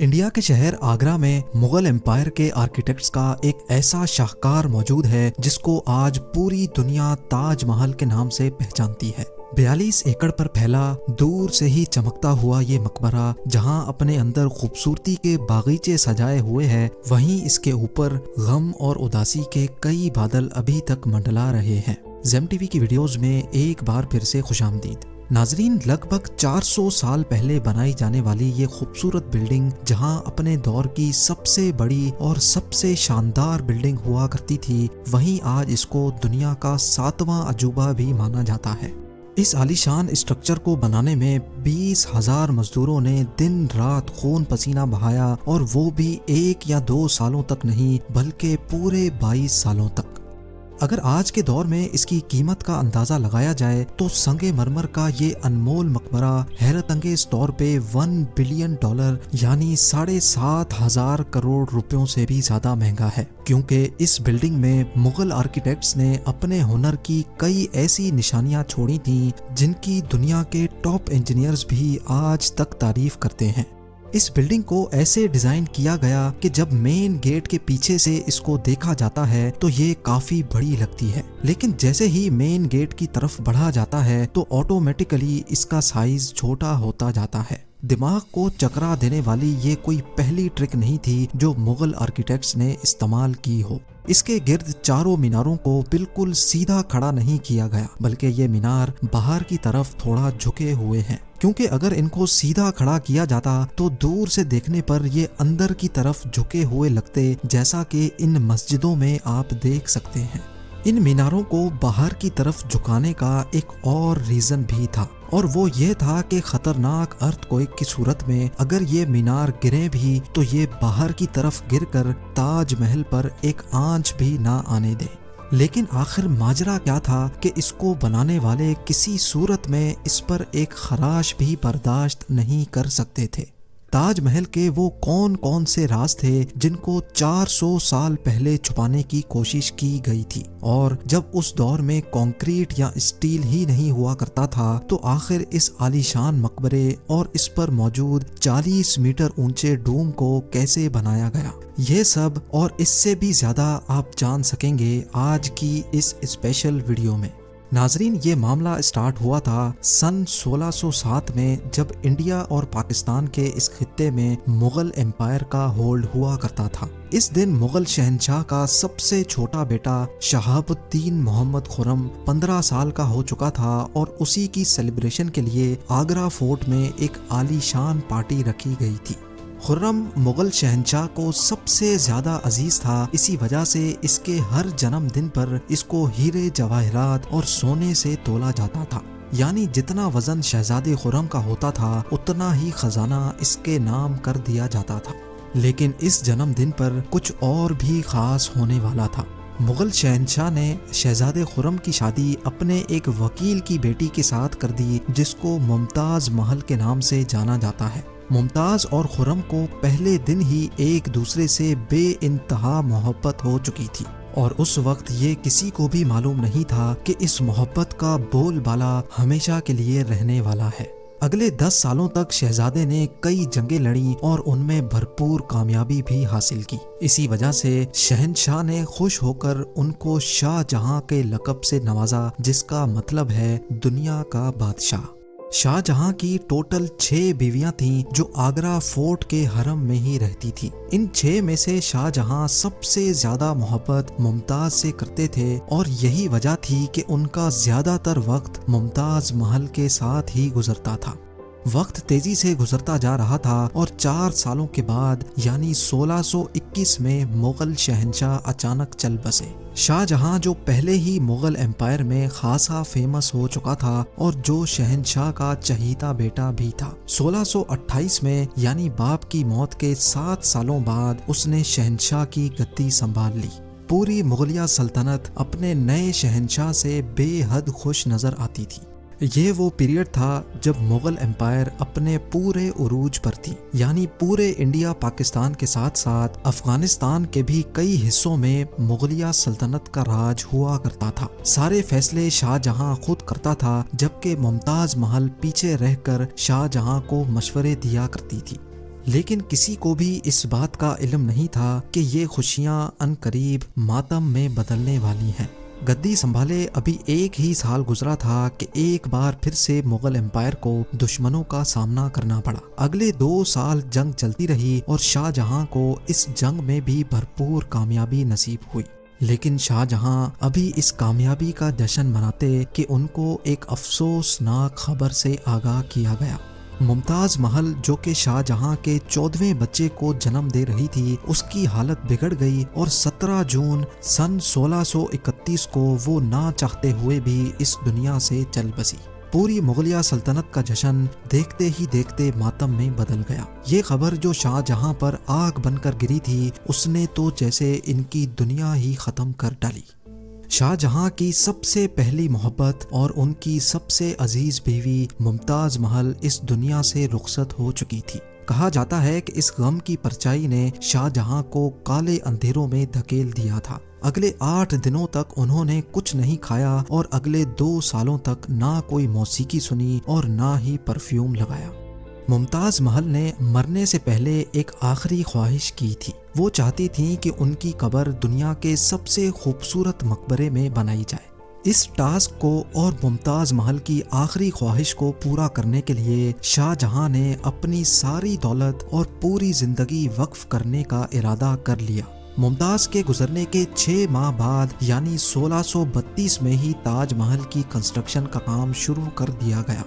India کے شہر آگرہ میں مغل امپائر کے آرکیٹیکٹس کا ایک ایسا شاہکار موجود ہے جس کو آج پوری دنیا تاج محل کے نام سے پہچانتی ہے۔ 42 ایکڑ پر پھیلا دور سے ہی چمکتا ہوا یہ مقبرہ جہاں اپنے اندر خوبصورتی کے باغیچے سجائے ہوئے ہے، وہیں اس کے اوپر غم اور اداسی کے کئی بادل ابھی تک منڈلا رہے ہیں۔ زیم ٹی وی کی ویڈیوز میں ایک بار پھر سے خوش آمدید۔ ناظرین، لگ بھگ 400 سال پہلے بنائی جانے والی یہ خوبصورت بلڈنگ جہاں اپنے دور کی سب سے بڑی اور سب سے شاندار بلڈنگ ہوا کرتی تھی، وہیں آج اس کو دنیا کا 7واں عجوبہ بھی مانا جاتا ہے۔ اس عالیشان اسٹرکچر کو بنانے میں 20,000 مزدوروں نے دن رات خون پسینہ بہایا، اور وہ بھی 1 یا 2 سالوں تک نہیں بلکہ پورے 22 سالوں تک۔ اگر آج کے دور میں اس کی قیمت کا اندازہ لگایا جائے تو سنگ مرمر کا یہ انمول مقبرہ حیرت انگیز طور پہ $1 بلین یعنی 7,500 کروڑ روپیوں سے بھی زیادہ مہنگا ہے، کیونکہ اس بلڈنگ میں مغل آرکیٹیکٹس نے اپنے ہنر کی کئی ایسی نشانیاں چھوڑی تھیں جن کی دنیا کے ٹاپ انجینئرز بھی آج تک تعریف کرتے ہیں۔ اس بلڈنگ کو ایسے ڈیزائن کیا گیا کہ جب مین گیٹ کے پیچھے سے اس کو دیکھا جاتا ہے تو یہ کافی بڑی لگتی ہے، لیکن جیسے ہی مین گیٹ کی طرف بڑھا جاتا ہے تو آٹومیٹیکلی اس کا سائز چھوٹا ہوتا جاتا ہے۔ دماغ کو چکرا دینے والی یہ کوئی پہلی ٹرک نہیں تھی جو مغل آرکیٹیکٹس نے استعمال کی ہو۔ اس کے گرد چاروں میناروں کو بالکل سیدھا کھڑا نہیں کیا گیا، بلکہ یہ مینار باہر کی طرف تھوڑا جھکے ہوئے ہیں، کیونکہ اگر ان کو سیدھا کھڑا کیا جاتا تو دور سے دیکھنے پر یہ اندر کی طرف جھکے ہوئے لگتے، جیسا کہ ان مسجدوں میں آپ دیکھ سکتے ہیں۔ ان میناروں کو باہر کی طرف جھکانے کا ایک اور ریزن بھی تھا، اور وہ یہ تھا کہ خطرناک ارتھ کوئک کی صورت میں اگر یہ مینار گرے بھی تو یہ باہر کی طرف گر کر تاج محل پر ایک آنچ بھی نہ آنے دے۔ لیکن آخر ماجرا کیا تھا کہ اس کو بنانے والے کسی صورت میں اس پر ایک خراش بھی برداشت نہیں کر سکتے تھے۔ تاج محل کے وہ کون سے راز تھے جن کو 400 سال پہلے چھپانے کی کوشش کی گئی تھی، اور جب اس دور میں کنکریٹ یا اسٹیل ہی نہیں ہوا کرتا تھا تو آخر اس عالیشان مقبرے اور اس پر موجود 40 میٹر اونچے ڈوم کو کیسے بنایا گیا؟ یہ سب اور اس سے بھی زیادہ آپ جان سکیں گے آج کی اس اسپیشل ویڈیو میں۔ ناظرین، یہ معاملہ اسٹارٹ ہوا تھا سن 1607 میں، جب انڈیا اور پاکستان کے اس خطے میں مغل امپائر کا ہولڈ ہوا کرتا تھا۔ اس دن مغل شہنشاہ کا سب سے چھوٹا بیٹا شہاب الدین محمد خرم 15 سال کا ہو چکا تھا، اور اسی کی سیلیبریشن کے لیے آگرہ فورٹ میں ایک عالیشان پارٹی رکھی گئی تھی۔ خرم مغل شہنشاہ کو سب سے زیادہ عزیز تھا، اسی وجہ سے اس کے ہر جنم دن پر اس کو ہیرے جواہرات اور سونے سے تولا جاتا تھا، یعنی جتنا وزن شہزادے خرم کا ہوتا تھا اتنا ہی خزانہ اس کے نام کر دیا جاتا تھا۔ لیکن اس جنم دن پر کچھ اور بھی خاص ہونے والا تھا۔ مغل شہنشاہ نے شہزادے خرم کی شادی اپنے ایک وکیل کی بیٹی کے ساتھ کر دی جس کو ممتاز محل کے نام سے جانا جاتا ہے۔ ممتاز اور خرم کو پہلے دن ہی ایک دوسرے سے بے انتہا محبت ہو چکی تھی، اور اس وقت یہ کسی کو بھی معلوم نہیں تھا کہ اس محبت کا بول بالا ہمیشہ کے لیے رہنے والا ہے۔ اگلے 10 سالوں تک شہزادے نے کئی جنگیں لڑیں اور ان میں بھرپور کامیابی بھی حاصل کی۔ اسی وجہ سے شہنشاہ نے خوش ہو کر ان کو شاہ جہاں کے لقب سے نوازا، جس کا مطلب ہے دنیا کا بادشاہ۔ شاہ جہاں کی ٹوٹل 6 بیویاں تھیں جو آگرہ فورٹ کے حرم میں ہی رہتی تھیں۔ ان 6 میں سے شاہ جہاں سب سے زیادہ محبت ممتاز سے کرتے تھے، اور یہی وجہ تھی کہ ان کا زیادہ تر وقت ممتاز محل کے ساتھ ہی گزرتا تھا۔ وقت تیزی سے گزرتا جا رہا تھا، اور 4 سالوں کے بعد یعنی 1621 میں مغل شہنشاہ اچانک چل بسے۔ شاہ جہاں جو پہلے ہی مغل امپائر میں خاصا فیمس ہو چکا تھا اور جو شہنشاہ کا چہیتا بیٹا بھی تھا، 1628 میں یعنی باپ کی موت کے 7 سالوں بعد اس نے شہنشاہ کی گدی سنبھال لی۔ پوری مغلیہ سلطنت اپنے نئے شہنشاہ سے بے حد خوش نظر آتی تھی۔ یہ وہ پیریڈ تھا جب مغل امپائر اپنے پورے عروج پر تھی، یعنی پورے انڈیا پاکستان کے ساتھ ساتھ افغانستان کے بھی کئی حصوں میں مغلیہ سلطنت کا راج ہوا کرتا تھا۔ سارے فیصلے شاہ جہاں خود کرتا تھا، جبکہ ممتاز محل پیچھے رہ کر شاہ جہاں کو مشورے دیا کرتی تھی۔ لیکن کسی کو بھی اس بات کا علم نہیں تھا کہ یہ خوشیاں عنقریب ماتم میں بدلنے والی ہیں۔ گدی سنبھالے ابھی 1 ہی سال گزرا تھا کہ ایک بار پھر سے مغل امپائر کو دشمنوں کا سامنا کرنا پڑا۔ اگلے 2 سال جنگ چلتی رہی اور شاہ جہاں کو اس جنگ میں بھی بھرپور کامیابی نصیب ہوئی، لیکن شاہ جہاں ابھی اس کامیابی کا جشن مناتے کہ ان کو ایک افسوسناک خبر سے آگاہ کیا گیا۔ ممتاز محل جو کہ شاہ جہاں کے 14ویں بچے کو جنم دے رہی تھی، اس کی حالت بگڑ گئی اور 17 جون سن 1631 کو وہ نہ چاہتے ہوئے بھی اس دنیا سے چل بسی۔ پوری مغلیہ سلطنت کا جشن دیکھتے ہی دیکھتے ماتم میں بدل گیا۔ یہ خبر جو شاہ جہاں پر آگ بن کر گری تھی، اس نے تو جیسے ان کی دنیا ہی ختم کر ڈالی۔ شاہ جہاں کی سب سے پہلی محبت اور ان کی سب سے عزیز بیوی ممتاز محل اس دنیا سے رخصت ہو چکی تھی۔ کہا جاتا ہے کہ اس غم کی پرچائی نے شاہ جہاں کو کالے اندھیروں میں دھکیل دیا تھا۔ اگلے 8 دنوں تک انہوں نے کچھ نہیں کھایا اور اگلے 2 سالوں تک نہ کوئی موسیقی سنی اور نہ ہی پرفیوم لگایا۔ ممتاز محل نے مرنے سے پہلے ایک آخری خواہش کی تھی۔ وہ چاہتی تھیں کہ ان کی قبر دنیا کے سب سے خوبصورت مقبرے میں بنائی جائے۔ اس ٹاسک کو اور ممتاز محل کی آخری خواہش کو پورا کرنے کے لیے شاہ جہاں نے اپنی ساری دولت اور پوری زندگی وقف کرنے کا ارادہ کر لیا۔ ممتاز کے گزرنے کے 6 ماہ بعد یعنی 1632 میں ہی تاج محل کی کنسٹرکشن کا کام شروع کر دیا گیا۔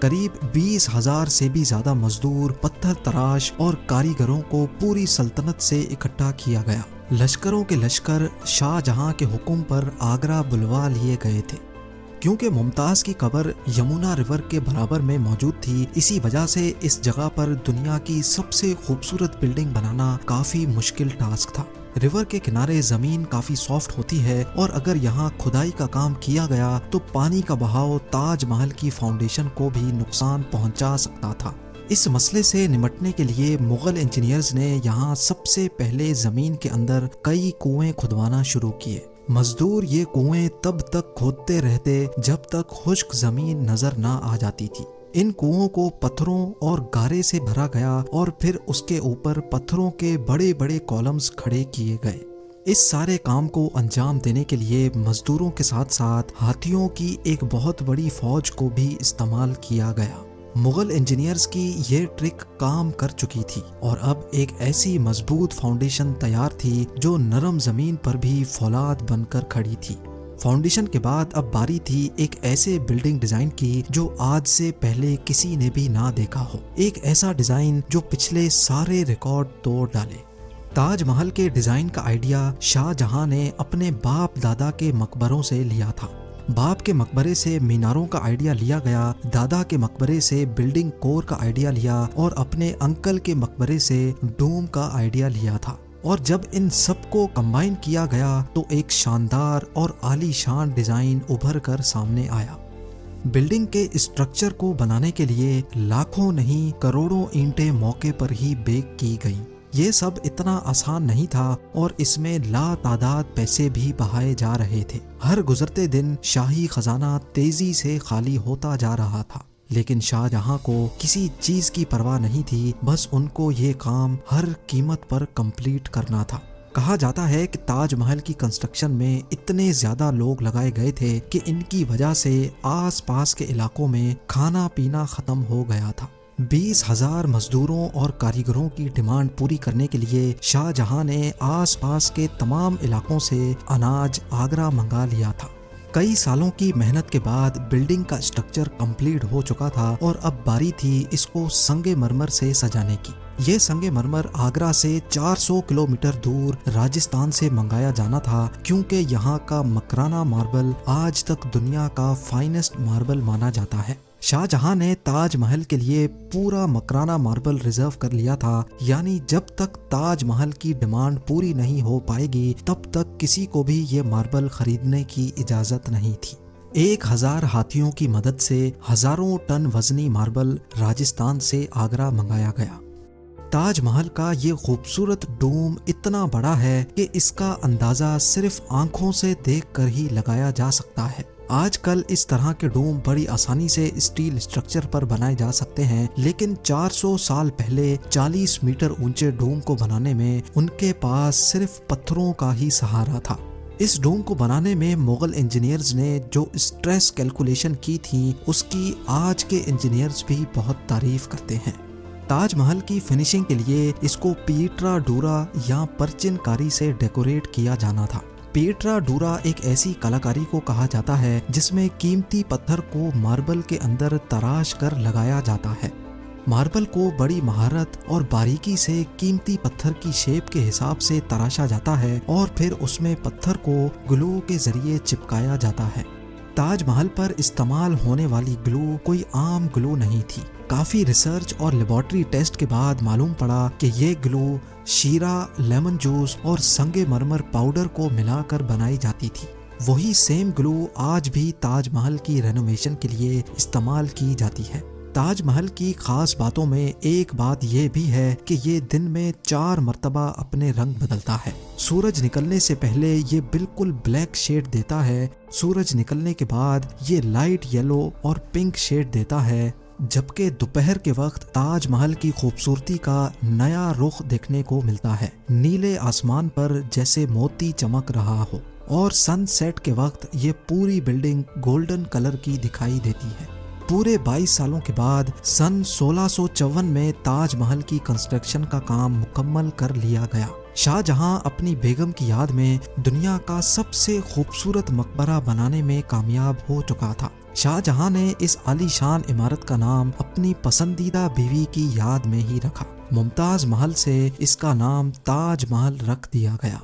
قریب 20,000 سے بھی زیادہ مزدور، پتھر تراش اور کاریگروں کو پوری سلطنت سے اکٹھا کیا گیا۔ لشکروں کے لشکر شاہ جہاں کے حکم پر آگرہ بلوا لیے گئے تھے۔ کیونکہ ممتاز کی قبر یمنا ریور کے برابر میں موجود تھی، اسی وجہ سے اس جگہ پر دنیا کی سب سے خوبصورت بلڈنگ بنانا کافی مشکل ٹاسک تھا۔ ریور کے کنارے زمین کافی سافٹ ہوتی ہے اور اگر یہاں کھدائی کا کام کیا گیا تو پانی کا بہاؤ تاج محل کی فاؤنڈیشن کو بھی نقصان پہنچا سکتا تھا۔ اس مسئلے سے نمٹنے کے لیے مغل انجینئرز نے یہاں سب سے پہلے زمین کے اندر کئی کنویں کھدوانا شروع کیے۔ مزدور یہ کنویں تب تک کھودتے رہتے جب تک خشک زمین نظر نہ آ جاتی تھی۔ ان کنووں کو پتھروں اور گارے سے بھرا گیا اور پھر اس کے اوپر پتھروں کے بڑے بڑے کالمز کھڑے کیے گئے۔ اس سارے کام کو انجام دینے کے لیے مزدوروں کے ساتھ ساتھ ہاتھیوں کی ایک بہت بڑی فوج کو بھی استعمال کیا گیا۔ مغل انجینئرز کی یہ ٹرک کام کر چکی تھی اور اب ایک ایسی مضبوط فاؤنڈیشن تیار تھی جو نرم زمین پر بھی فولاد بن کر کھڑی تھی۔ فاؤنڈیشن کے بعد اب باری تھی ایک ایسے بلڈنگ ڈیزائن کی جو آج سے پہلے کسی نے بھی نہ دیکھا ہو، ایک ایسا ڈیزائن جو پچھلے سارے ریکارڈ توڑ ڈالے۔ تاج محل کے ڈیزائن کا آئیڈیا شاہ جہاں نے اپنے باپ دادا کے مقبروں سے لیا تھا۔ باپ کے مقبرے سے میناروں کا آئیڈیا لیا گیا، دادا کے مقبرے سے بلڈنگ کور کا آئیڈیا لیا اور اپنے انکل کے مقبرے سے ڈوم کا آئیڈیا لیا تھا۔ اور جب ان سب کو کمبائن کیا گیا تو ایک شاندار اور عالی شان ڈیزائن ابھر کر سامنے آیا۔ بلڈنگ کے اسٹرکچر کو بنانے کے لیے لاکھوں نہیں کروڑوں اینٹیں موقع پر ہی بیک کی گئیں۔ یہ سب اتنا آسان نہیں تھا اور اس میں لا تعداد پیسے بھی بہائے جا رہے تھے۔ ہر گزرتے دن شاہی خزانہ تیزی سے خالی ہوتا جا رہا تھا، لیکن شاہ جہاں کو کسی چیز کی پرواہ نہیں تھی، بس ان کو یہ کام ہر قیمت پر کمپلیٹ کرنا تھا۔ کہا جاتا ہے کہ تاج محل کی کنسٹرکشن میں اتنے زیادہ لوگ لگائے گئے تھے کہ ان کی وجہ سے آس پاس کے علاقوں میں کھانا پینا ختم ہو گیا تھا۔ 20,000 مزدوروں اور کاریگروں کی ڈیمانڈ پوری کرنے کے لیے شاہ جہاں نے آس پاس کے تمام علاقوں سے اناج آگرہ منگا لیا تھا۔ کئی سالوں کی محنت کے بعد بلڈنگ کا اسٹرکچر کمپلیٹ ہو چکا تھا اور اب باری تھی اس کو سنگ مرمر سے سجانے کی۔ یہ سنگ مرمر آگرہ سے 400 کلومیٹر دور راجستھان سے منگایا جانا تھا، کیونکہ یہاں کا مکرانہ ماربل آج تک دنیا کا فائنسٹ ماربل مانا جاتا ہے۔ شاہ جہاں نے تاج محل کے لیے پورا مکرانہ ماربل ریزرو کر لیا تھا، یعنی جب تک تاج محل کی ڈیمانڈ پوری نہیں ہو پائے گی تب تک کسی کو بھی یہ ماربل خریدنے کی اجازت نہیں تھی۔ 1000 ہاتھیوں کی مدد سے ہزاروں ٹن وزنی ماربل راجستھان سے آگرہ منگایا گیا۔ تاج محل کا یہ خوبصورت ڈوم اتنا بڑا ہے کہ اس کا اندازہ صرف آنکھوں سے دیکھ کر ہی لگایا جا سکتا ہے۔ آج کل اس طرح کے ڈوم بڑی آسانی سے اسٹیل اسٹرکچر پر بنائے جا سکتے ہیں، لیکن 400 سال پہلے 40 میٹر اونچے ڈوم کو بنانے میں ان کے پاس صرف پتھروں کا ہی سہارا تھا۔ اس ڈوم کو بنانے میں مغل انجینئرز نے جو اسٹریس کیلکولیشن کی تھی اس کی آج کے انجینئرز بھی بہت تعریف کرتے ہیں۔ تاج محل کی فنیشنگ کے لیے اس کو پیٹرا ڈورا یا پرچن کاری سے ڈیکوریٹ کیا جانا تھا۔ پیٹرا ڈورا ایک ایسی کلاکاری کو کہا جاتا ہے جس میں قیمتی پتھر کو ماربل کے اندر تراش کر لگایا جاتا ہے۔ ماربل کو بڑی مہارت اور باریکی سے قیمتی پتھر کی شیپ کے حساب سے تراشا جاتا ہے اور پھر اس میں پتھر کو گلو کے ذریعے چپکایا جاتا ہے۔ تاج محل پر استعمال ہونے والی گلو کوئی عام گلو نہیں تھی۔ کافی ریسرچ اور لیبارٹری ٹیسٹ کے بعد معلوم پڑا کہ یہ گلو شیرہ، لیمن جوس اور سنگ مرمر پاؤڈر کو ملا کر بنائی جاتی تھی۔ وہی سیم گلو آج بھی تاج محل کی رینوویشن کے لیے استعمال کی جاتی ہے۔ تاج محل کی خاص باتوں میں ایک بات یہ بھی ہے کہ یہ دن میں 4 مرتبہ اپنے رنگ بدلتا ہے۔ سورج نکلنے سے پہلے یہ بالکل بلیک شیڈ دیتا ہے، سورج نکلنے کے بعد یہ لائٹ یلو اور پنک شیڈ دیتا ہے، جبکہ دوپہر کے وقت تاج محل کی خوبصورتی کا نیا رخ دیکھنے کو ملتا ہے، نیلے آسمان پر جیسے موتی چمک رہا ہو، اور سن سیٹ کے وقت یہ پوری بلڈنگ گولڈن کلر کی دکھائی دیتی ہے۔ پورے 22 سالوں کے بعد سن 1654 میں تاج محل کی کنسٹرکشن کا کام مکمل کر لیا گیا۔ شاہ جہاں اپنی بیگم کی یاد میں دنیا کا سب سے خوبصورت مقبرہ بنانے میں کامیاب ہو چکا تھا۔ شاہ جہاں نے اس عالی شان عمارت کا نام اپنی پسندیدہ بیوی کی یاد میں ہی رکھا۔ ممتاز محل سے اس کا نام تاج محل رکھ دیا گیا۔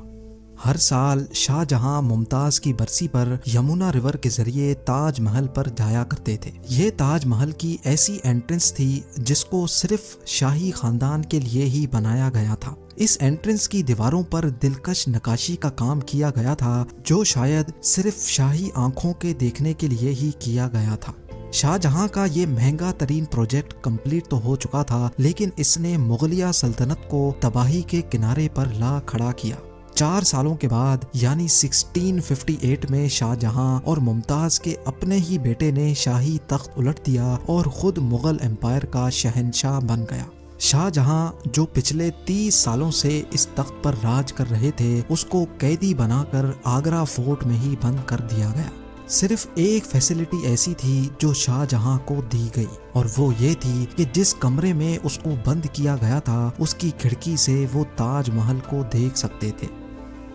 ہر سال شاہ جہاں ممتاز کی برسی پر یمنا ریور کے ذریعے تاج محل پر جایا کرتے تھے۔ یہ تاج محل کی ایسی انٹرنس تھی جس کو صرف شاہی خاندان کے لیے ہی بنایا گیا تھا۔ اس انٹرنس کی دیواروں پر دلکش نقاشی کا کام کیا گیا تھا جو شاید صرف شاہی آنکھوں کے دیکھنے کے لیے ہی کیا گیا تھا۔ شاہ جہاں کا یہ مہنگا ترین پروجیکٹ کمپلیٹ تو ہو چکا تھا، لیکن اس نے مغلیہ سلطنت کو تباہی کے کنارے پر لا کھڑا کیا۔ 4 سالوں کے بعد یعنی 1658 میں شاہ جہاں اور ممتاز کے اپنے ہی بیٹے نے شاہی تخت الٹ دیا اور خود مغل امپائر کا شہنشاہ بن گیا۔ شاہ جہاں جو پچھلے 30 سالوں سے اس تخت پر راج کر رہے تھے، اس کو قیدی بنا کر آگرہ فورٹ میں ہی بند کر دیا گیا۔ صرف ایک فیسلٹی ایسی تھی جو شاہ جہاں کو دی گئی، اور وہ یہ تھی کہ جس کمرے میں اس کو بند کیا گیا تھا اس کی کھڑکی سے وہ تاج محل کو دیکھ سکتے تھے۔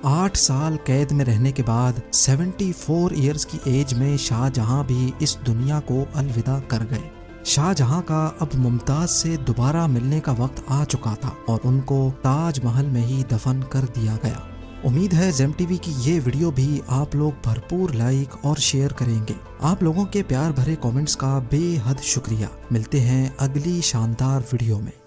8 سال قید میں رہنے کے بعد 74 ایئرز کی ایج میں شاہ جہاں بھی اس دنیا کو الوداع کر گئے۔ شاہ جہاں کا اب ممتاز سے دوبارہ ملنے کا وقت آ چکا تھا اور ان کو تاج محل میں ہی دفن کر دیا گیا۔ امید ہے زیم ٹی وی کی یہ ویڈیو بھی آپ لوگ بھرپور لائک اور شیئر کریں گے۔ آپ لوگوں کے پیار بھرے کامنٹس کا بے حد شکریہ۔ ملتے ہیں اگلی شاندار ویڈیو میں۔